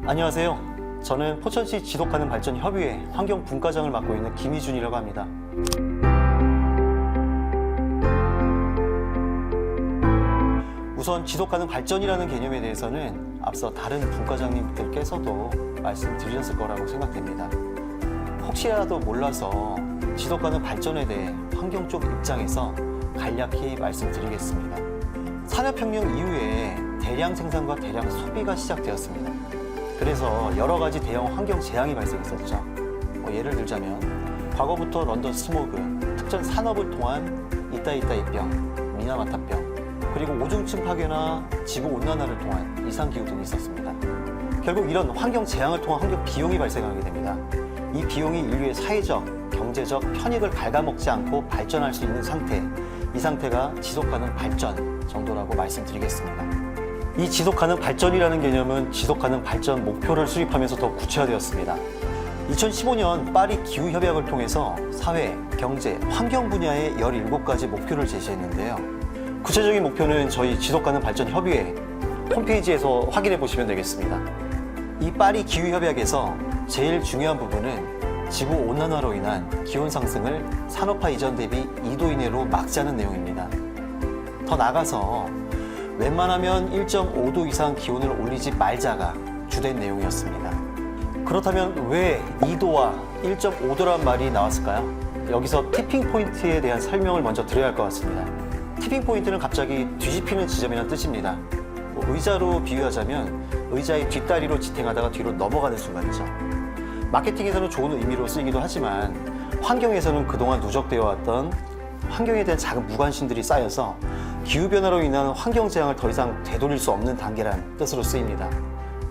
안녕하세요. 저는 포천시 지속가능 발전 협의회 환경분과장을 맡고 있는 김희준이라고 합니다. 우선 지속가능 발전이라는 개념에 대해서는 앞서 다른 분과장님들께서도 말씀드렸을 거라고 생각됩니다. 혹시라도 몰라서 지속가능 발전에 대해 환경 쪽 입장에서 간략히 말씀드리겠습니다. 산업혁명 이후에 대량 생산과 대량 소비가 시작되었습니다. 그래서 여러 가지 대형 환경 재앙이 발생했었죠. 예를 들자면 과거부터 런던 스모그, 특정 산업을 통한 이따이따이병, 미나마타병, 그리고 오중층 파괴나 지구온난화를 통한 이상기후 등이 있었습니다. 결국 이런 환경 재앙을 통한 환경 비용이 발생하게 됩니다. 이 비용이 인류의 사회적, 경제적 편익을 갉아먹지 않고 발전할 수 있는 상태, 이 상태가 지속가능 발전 정도라고 말씀드리겠습니다. 이 지속가능 발전이라는 개념은 지속가능 발전 목표를 수립하면서 더 구체화되었습니다. 2015년 파리 기후협약을 통해서 사회, 경제, 환경 분야의 17가지 목표를 제시했는데요. 구체적인 목표는 저희 지속가능 발전 협의회 홈페이지에서 확인해 보시면 되겠습니다. 이 파리 기후협약에서 제일 중요한 부분은 지구온난화로 인한 기온 상승을 산업화 이전 대비 2도 이내로 막자는 내용입니다. 더 나아가서 웬만하면 1.5도 이상 기온을 올리지 말자가 주된 내용이었습니다. 그렇다면 왜 2도와 1.5도란 말이 나왔을까요? 여기서 티핑 포인트에 대한 설명을 먼저 드려야 할 것 같습니다. 티핑 포인트는 갑자기 뒤집히는 지점이라는 뜻입니다. 의자로 비유하자면 의자의 뒷다리로 지탱하다가 뒤로 넘어가는 순간이죠. 마케팅에서는 좋은 의미로 쓰이기도 하지만 환경에서는 그동안 누적되어 왔던 환경에 대한 작은 무관심들이 쌓여서 기후변화로 인한 환경재앙을 더 이상 되돌릴 수 없는 단계란 뜻으로 쓰입니다.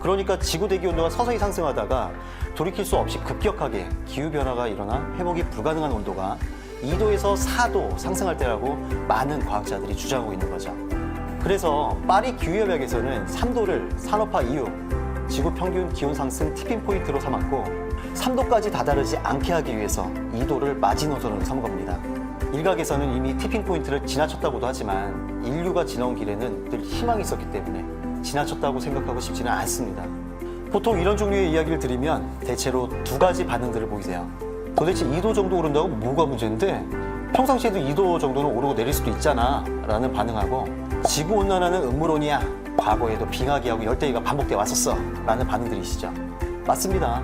그러니까 지구 대기 온도가 서서히 상승하다가 돌이킬 수 없이 급격하게 기후변화가 일어나 회복이 불가능한 온도가 2도에서 4도 상승할 때라고 많은 과학자들이 주장하고 있는 거죠. 그래서 파리 기후협약에서는 3도를 산업화 이후 지구 평균 기온 상승 티핑 포인트로 삼았고 3도까지 다다르지 않게 하기 위해서 2도를 마지노선으로 삼은 겁니다. 일각에서는 이미 티핑 포인트를 지나쳤다고도 하지만 인류가 지나온 길에는 늘 희망이 있었기 때문에 지나쳤다고 생각하고 싶지는 않습니다. 보통 이런 종류의 이야기를 드리면 대체로 두 가지 반응들을 보이세요. 도대체 2도 정도 오른다고 뭐가 문제인데 평상시에도 2도 정도는 오르고 내릴 수도 있잖아 라는 반응하고 지구온난화는 음모론이야, 과거에도 빙하기하고 열대기가 반복돼 왔었어 라는 반응들이시죠. 맞습니다.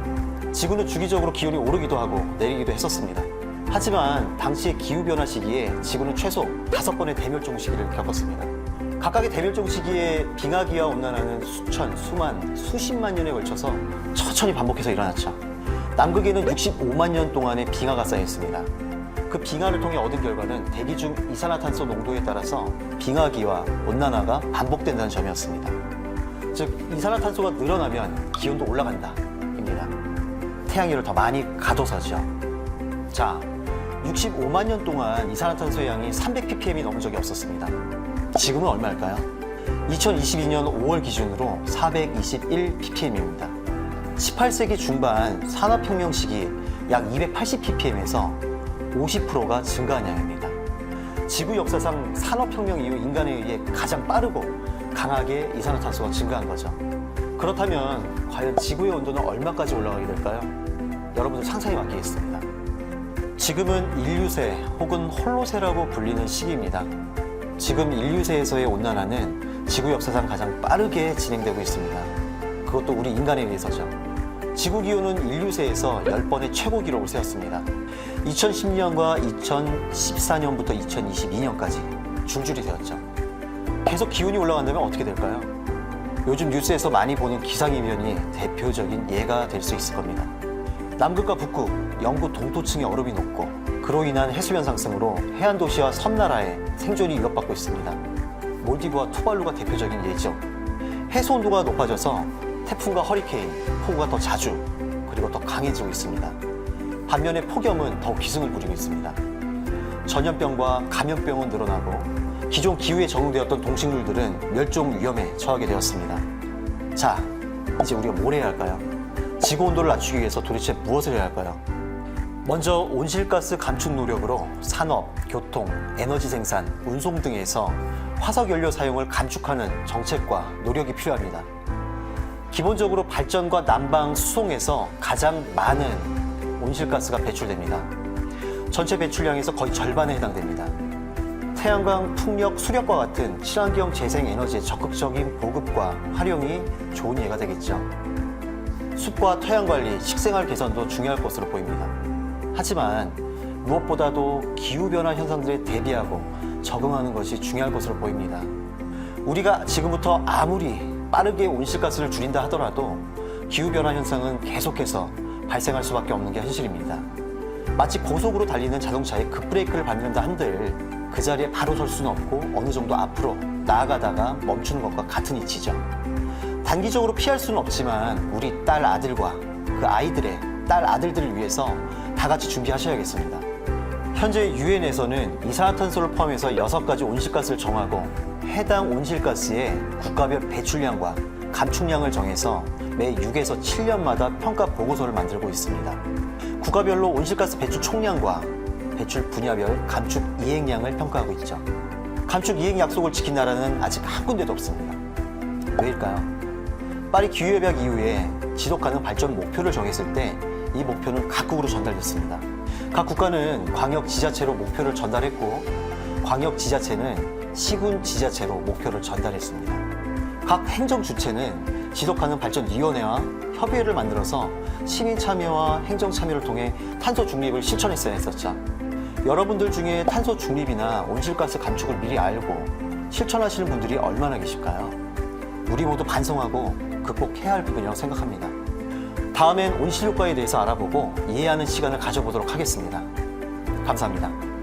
지구는 주기적으로 기온이 오르기도 하고 내리기도 했었습니다. 하지만 당시의 기후변화 시기에 지구는 최소 5번의 대멸종 시기를 겪었습니다. 각각의 대멸종 시기에 빙하기와 온난화는 수천, 수만, 수십만 년에 걸쳐서 천천히 반복해서 일어났죠. 남극에는 65만 년 동안의 빙하가 쌓여있습니다. 그 빙하를 통해 얻은 결과는 대기 중 이산화탄소 농도에 따라서 빙하기와 온난화가 반복된다는 점이었습니다. 즉 이산화탄소가 늘어나면 기온도 올라간다 입니다. 태양열을 더 많이 가둬서죠. 자, 65만 년 동안 이산화탄소의 양이 300ppm이 넘은 적이 없었습니다. 지금은 얼마일까요? 2022년 5월 기준으로 421ppm입니다. 18세기 중반 산업혁명 시기 약 280ppm에서 50%가 증가한 양입니다. 지구 역사상 산업혁명 이후 인간에 의해 가장 빠르고 강하게 이산화탄소가 증가한 거죠. 그렇다면 과연 지구의 온도는 얼마까지 올라가게 될까요? 여러분들 상상에 맡기겠습니다. 지금은 인류세 혹은 홀로세라고 불리는 시기입니다. 지금 인류세에서의 온난화는 지구 역사상 가장 빠르게 진행되고 있습니다. 그것도 우리 인간에 의해서죠. 지구 기온은 인류세에서 10번의 최고 기록을 세웠습니다. 2010년과 2014년부터 2022년까지 줄줄이 되었죠. 계속 기온이 올라간다면 어떻게 될까요? 요즘 뉴스에서 많이 보는 기상이변이 대표적인 예가 될 수 있을 겁니다. 남극과 북극, 영구 동토층의 얼음이 녹고 그로 인한 해수면 상승으로 해안 도시와 섬나라의 생존이 위협받고 있습니다. 몰디브와 투발루가 대표적인 예죠. 해수 온도가 높아져서 태풍과 허리케인, 폭우가 더 자주 그리고 더 강해지고 있습니다. 반면에 폭염은 더욱 기승을 부리고 있습니다. 전염병과 감염병은 늘어나고 기존 기후에 적응되었던 동식물들은 멸종 위험에 처하게 되었습니다. 자, 이제 우리가 뭘 해야 할까요? 지구 온도를 낮추기 위해서 도대체 무엇을 해야 할까요? 먼저 온실가스 감축 노력으로 산업, 교통, 에너지 생산, 운송 등에서 화석연료 사용을 감축하는 정책과 노력이 필요합니다. 기본적으로 발전과 난방, 수송에서 가장 많은 온실가스가 배출됩니다. 전체 배출량에서 거의 절반에 해당됩니다. 태양광, 풍력, 수력과 같은 친환경 재생에너지의 적극적인 보급과 활용이 좋은 예가 되겠죠. 숲과 토양관리, 식생활 개선도 중요할 것으로 보입니다. 하지만 무엇보다도 기후변화 현상들에 대비하고 적응하는 것이 중요할 것으로 보입니다. 우리가 지금부터 아무리 빠르게 온실가스를 줄인다 하더라도 기후변화 현상은 계속해서 발생할 수밖에 없는 게 현실입니다. 마치 고속으로 달리는 자동차에 급브레이크를 밟는다 한들 그 자리에 바로 설 수는 없고 어느 정도 앞으로 나아가다가 멈추는 것과 같은 이치죠. 단기적으로 피할 수는 없지만 우리 딸 아들과 그 아이들의 딸 아들들을 위해서 다 같이 준비하셔야겠습니다. 현재 유엔에서는 이산화탄소를 포함해서 6가지 온실가스를 정하고 해당 온실가스의 국가별 배출량과 감축량을 정해서 매 6에서 7년마다 평가 보고서를 만들고 있습니다. 국가별로 온실가스 배출 총량과 배출 분야별 감축 이행량을 평가하고 있죠. 감축 이행 약속을 지킨 나라는 아직 한 군데도 없습니다. 왜일까요? 파리 기후협약 이후에 지속가능 발전 목표를 정했을 때 이 목표는 각국으로 전달됐습니다. 각 국가는 광역 지자체로 목표를 전달했고 광역 지자체는 시군 지자체로 목표를 전달했습니다. 각 행정 주체는 지속가능 발전위원회와 협의회를 만들어서 시민 참여와 행정 참여를 통해 탄소 중립을 실천했어야 했었죠. 여러분들 중에 탄소 중립이나 온실가스 감축을 미리 알고 실천하시는 분들이 얼마나 계실까요? 우리 모두 반성하고 극복해야 할 부분이라고 생각합니다. 다음엔 온실효과에 대해서 알아보고 이해하는 시간을 가져보도록 하겠습니다. 감사합니다.